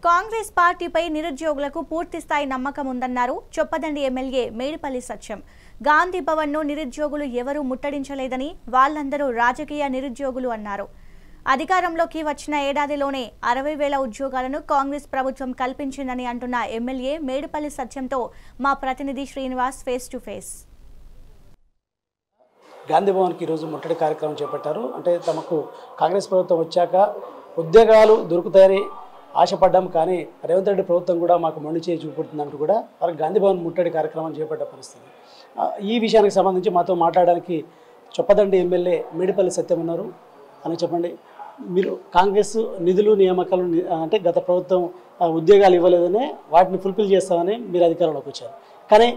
కాంగ్రెస్ పార్టీపై నిరుద్యోగులకు పూర్తి స్థాయి నమ్మకం ఉందన్నారు చొప్పదండి ఎమ్మెల్యే మేడిపల్లి సత్యం. గాంధీ భవన్ను నిరుద్యోగులు ఎవరూ ముట్టడించలేదని, వాళ్ళందరూ రాజకీయ నిరుద్యోగులు అన్నారు. అధికారంలోకి వచ్చిన ఏడాదిలోనే 60,000 ఉద్యోగాలను కాంగ్రెస్ ప్రభుత్వం కల్పించిందని అంటున్న ఎమ్మెల్యే మేడిపల్లి సత్యంతో మా ప్రతినిధి Srinivas face to face. Gandhi భవన్కి ఈరోజు ముట్టడి కార్యక్రమం చేపట్టారు. అంటే తమకు కాంగ్రెస్ ప్రభుత్వం వచ్చాక ఉద్యోగాలు దొరుకుతాయని ఆశపడ్డాం, కానీ రేవంత్ రెడ్డి ప్రభుత్వం కూడా మాకు మొండి చేయి చూపుతుందంటూ కూడా వారికి గాంధీ భవన్ ముట్టడి కార్యక్రమం చేపట్ట పరిస్థితి. ఈ విషయానికి సంబంధించి మాతో మాట్లాడడానికి చొప్పదండి ఎమ్మెల్యే మేడిపల్లి సత్యం ఉన్నారు. అని చెప్పండి, మీరు కాంగ్రెస్ నిధులు నియామకాలు అంటే గత ప్రభుత్వం ఉద్యోగాలు ఇవ్వలేదని వాటిని ఫుల్ఫిల్ చేస్తామని మీరు అధికారంలోకి వచ్చారు, కానీ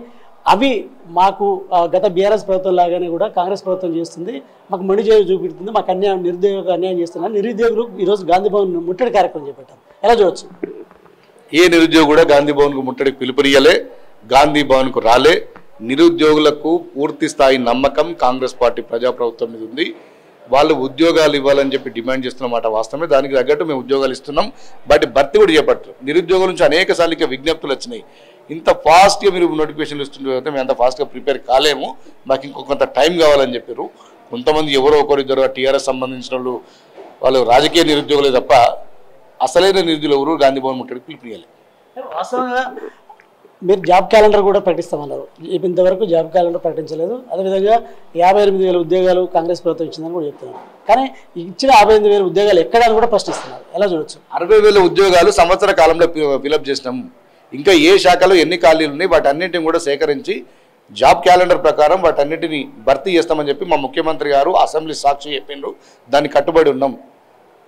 అవి మాకు గత బీఆర్ఎస్ ప్రభుత్వం లాగానే కూడా కాంగ్రెస్ ప్రభుత్వం చేస్తుంది, మాకు మొండి చేయి చూపెడుతుంది, మాకు అన్యాయం నిరుద్యోగ అన్యాయం చేస్తున్నారు. నిరుద్యోగులు ఈరోజు గాంధీ భవన్ ముట్టడి కార్యక్రమం చేపట్టారు. ఎలా చూడవచ్చు? ఏ నిరుద్యోగి కూడా గాంధీ భవన్కు ముట్టడికి పిలుపునియలే, గాంధీ భవన్కు రాలే. నిరుద్యోగులకు పూర్తి స్థాయి నమ్మకం కాంగ్రెస్ పార్టీ ప్రజాప్రభుత్వం మీద ఉంది. వాళ్ళు ఉద్యోగాలు ఇవ్వాలని చెప్పి డిమాండ్ చేస్తున్నమాట వాస్తవమే. దానికి తగ్గట్టు మేము ఉద్యోగాలు ఇస్తున్నాం, బట్ భర్తీ కూడా చేపట్టారు. నిరుద్యోగుల నుంచి అనేక సార్లు విజ్ఞప్తులు వచ్చినాయి, ఇంత ఫాస్ట్గా మీరు నోటిఫికేషన్లు ఇస్తుంటే మేము అంత ఫాస్ట్గా ప్రిపేర్ కాలేము, మాకు ఇంకొంత టైం కావాలని చెప్పారు. కొంతమంది ఎవరో ఒకరిద్దరు టీఆర్ఎస్ సంబంధించిన వాళ్ళు రాజకీయ నిరుద్యోగులే తప్ప అసలైన నిరుద్యోగులు ఎవరు గాంధీ భవన్ ముట్టడికి పిలుపునియాలి. వాస్తవంగా మీరు జాబ్ క్యాలెండర్ కూడా ప్రకటిస్తామన్నారు, ఇంతవరకు జాబ్ క్యాలెండర్ ప్రకటించలేదు. అదేవిధంగా 58,000 ఉద్యోగాలు కాంగ్రెస్ ప్రభుత్వం ఇచ్చిందని కూడా చెప్తున్నారు, కానీ ఇచ్చిన 58,000 ఉద్యోగాలు ఎక్కడని కూడా ప్రశ్నిస్తున్నారు. ఎలా చూడొచ్చు? 60,000 ఉద్యోగాలు సంవత్సర కాలంలో ఫిలప్ చేసినాం. ఇంకా ఏ శాఖలో ఎన్ని ఖాళీలు ఉన్నాయి వాటన్నింటిని కూడా సేకరించి జాబ్ క్యాలెండర్ ప్రకారం వాటన్నిటిని భర్తీ చేస్తామని చెప్పి మా ముఖ్యమంత్రి గారు అసెంబ్లీ సాక్షి చెప్పిండ్రు. దాన్ని కట్టుబడి ఉన్నాం.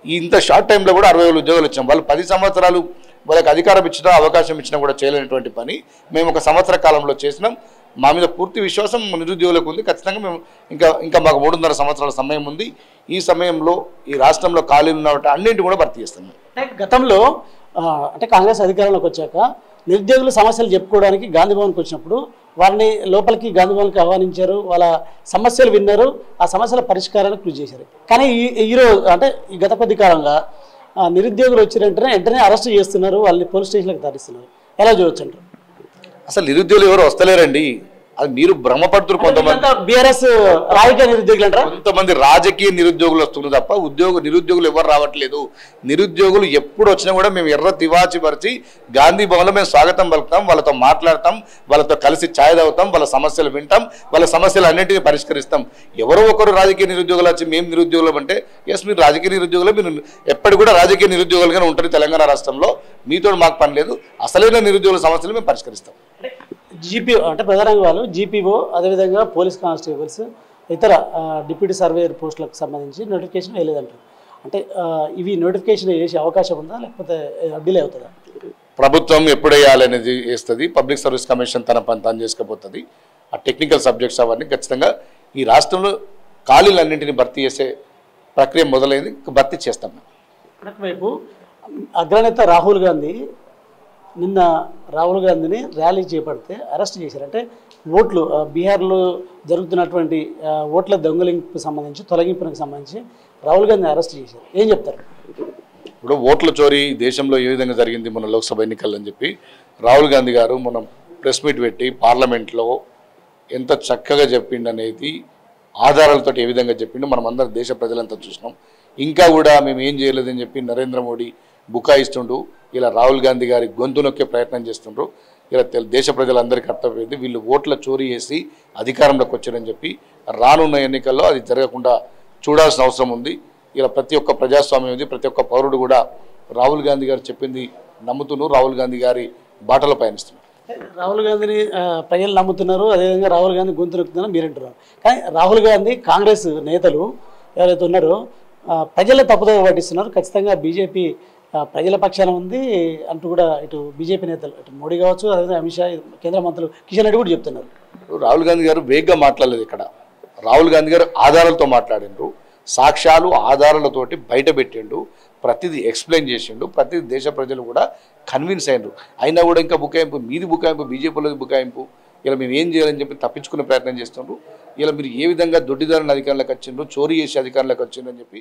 ఇంత షార్ట్ టైంలో కూడా 60,000 ఉద్యోగాలు ఇచ్చాం. వాళ్ళు 10 సంవత్సరాలు వాళ్ళకి అధికారం ఇచ్చినా అవకాశం ఇచ్చినా కూడా చేయలేనటువంటి పని మేము ఒక సంవత్సర కాలంలో చేసినాం. మా మీద పూర్తి విశ్వాసం నిరుద్యోగులకు ఉంది. ఖచ్చితంగా మేము ఇంకా మాకు 3.5 సంవత్సరాల సమయం ఉంది. ఈ సమయంలో ఈ రాష్ట్రంలో ఖాళీలు ఉన్న అన్నింటినీ కూడా భర్తీ చేస్తున్నాం. గతంలో అంటే కాంగ్రెస్ అధికారంలోకి వచ్చాక నిరుద్యోగుల సమస్యలు చెప్పుకోవడానికి గాంధీ భవన్కి వచ్చినప్పుడు వారిని లోపలికి గాంధీ భవన్కి ఆహ్వానించారు, వాళ్ళ సమస్యలు విన్నారు, ఆ సమస్యల పరిష్కారానికి కృషి చేశారు. కానీ ఈరోజు అంటే ఈ గత కొద్ది కాలంగా నిరుద్యోగులు వెంటనే అరెస్ట్ చేస్తున్నారు, వాళ్ళని పోలీస్ స్టేషన్లకు తరలిస్తున్నారు. ఎలా చూడొచ్చు అంటారు? అసలు నిరుద్యోగులు ఎవరు వస్తలేరండి, అది మీరు భ్రమపడుతున్నారు. కొంతమంది బీఆర్ఎస్ రాజకీయ నిరుద్యోగులు అంటారు, కొంతమంది రాజకీయ నిరుద్యోగులు వస్తున్నారు తప్ప నిరుద్యోగులు ఎవరు రావట్లేదు. నిరుద్యోగులు ఎప్పుడు వచ్చినా కూడా మేము ఎర్ర తివాచి పరిచి గాంధీ భవన్లో మేము స్వాగతం పలుకుతాం, వాళ్ళతో మాట్లాడతాం, వాళ్ళతో కలిసి ఛాయ్ తాగుతాం, వాళ్ళ సమస్యలు వింటాం, వాళ్ళ సమస్యలు అన్నింటినీ పరిష్కరిస్తాం. ఎవరో ఒకరు రాజకీయ నిరుద్యోగులు వచ్చి మేము నిరుద్యోగులు అంటే ఎస్ మీరు రాజకీయ నిరుద్యోగులు, మీరు ఎప్పటి కూడా రాజకీయ నిరుద్యోగులుగానే ఉంటారు తెలంగాణ రాష్ట్రంలో. మీతో మాకు పని లేదు. అసలైన నిరుద్యోగుల సమస్యలు మేము పరిష్కరిస్తాం. జీపీఓ అంటే ప్రధానంగా వాళ్ళు జీపీఓ, అదేవిధంగా పోలీస్ కానిస్టేబుల్స్, ఇతర డిప్యూటీ సర్వేయర్ పోస్టులకు సంబంధించి నోటిఫికేషన్ వేయలేదంటారు. అంటే ఇవి నోటిఫికేషన్ వేసే అవకాశం ఉందా, లేకపోతే డిలే అవుతుందా? ప్రభుత్వం ఎప్పుడు వేయాలనేది వేస్తుంది. పబ్లిక్ సర్వీస్ కమిషన్ తన పని తాను చేసుకపోతుంది. ఆ టెక్నికల్ సబ్జెక్ట్స్ అవన్నీ ఖచ్చితంగా ఈ రాష్ట్రంలో ఖాళీలన్నింటినీ భర్తీ చేసే ప్రక్రియ మొదలైంది, భర్తీ చేస్తాం. ఒకవైపు అగ్రనేత రాహుల్ గాంధీని ర్యాలీ చేపడితే అరెస్ట్ చేశారు. అంటే ఓట్లు బీహార్లో జరుగుతున్నటువంటి ఓట్ల దొంగలింపుకు సంబంధించి, తొలగింపునికి సంబంధించి రాహుల్ గాంధీని అరెస్ట్ చేశారు. ఏం చెప్తారు? ఇప్పుడు ఓట్ల చోరీ దేశంలో ఏ విధంగా జరిగింది మన లోక్సభ ఎన్నికలు అని చెప్పి రాహుల్ గాంధీ గారు మనం ప్రెస్ మీట్ పెట్టి పార్లమెంట్లో ఎంత చక్కగా చెప్పిండు అనేది ఆధారాలతో ఏ విధంగా చెప్పిండు మనం అందరం దేశ ప్రజలంతా చూసినాం. ఇంకా కూడా మేము ఏం చేయలేదని చెప్పి నరేంద్ర మోడీ బుకాయిస్తుండు. ఇలా రాహుల్ గాంధీ గారి గొంతు నొక్కే ప్రయత్నం చేస్తుండ్రు. ఇలా దేశ ప్రజలందరికీ అర్థమైంది వీళ్ళు ఓట్ల చోరీ చేసి అధికారంలోకి వచ్చారని చెప్పి. రానున్న ఎన్నికల్లో అది జరగకుండా చూడాల్సిన అవసరం ఉంది. ఇలా ప్రతి ఒక్క ప్రజాస్వామ్యం ఉంది, ప్రతి ఒక్క పౌరుడు కూడా రాహుల్ గాంధీ గారు చెప్పింది నమ్ముతున్నారు, రాహుల్ గాంధీ గారి బాటలో పయనిస్తున్నారు. రాహుల్ గాంధీని ప్రజలు నమ్ముతున్నారు, అదేవిధంగా రాహుల్ గాంధీ గొంతు నొక్కుతున్నారు మీరు అంటున్నారు. కానీ రాహుల్ గాంధీ కాంగ్రెస్ నేతలు ఎవరైతే ఉన్నారో ప్రజలే తప్పుదోవ పట్టిస్తున్నారు. ఖచ్చితంగా బీజేపీ ప్రజల పక్షాన ఉంది అంటూ కూడా ఇటు బీజేపీ నేతలు, ఇటు మోడీ కావచ్చు, అదేవిధంగా అమిత్ షా, కేంద్ర మంత్రులు కిషన్ రెడ్డి కూడా చెప్తున్నారు. రాహుల్ గాంధీ గారు వేగ్గా మాట్లాడలేదు. ఇక్కడ రాహుల్ గాంధీ గారు ఆధారాలతో మాట్లాడిండ్రు, సాక్ష్యాలు ఆధారాలతోటి బయట పెట్టిండు, ప్రతిదీ ఎక్స్ప్లెయిన్ చేసిండు, ప్రతి దేశ ప్రజలు కూడా కన్విన్స్ అయినరు. అయినా కూడా ఇంకా బుకాయింపు, మీది బుకాయింపు, బీజేపీలో బుకాయింపు, ఇలా మేము ఏం చేయాలని చెప్పి తప్పించుకునే ప్రయత్నం చేస్తుండ్రు. ఇలా మీరు ఏ విధంగా దొడ్డిదారుని అధికారంలోకి వచ్చిండ్రు, చోరీ చేసే అధికారంలోకి వచ్చిండ్రు అని చెప్పి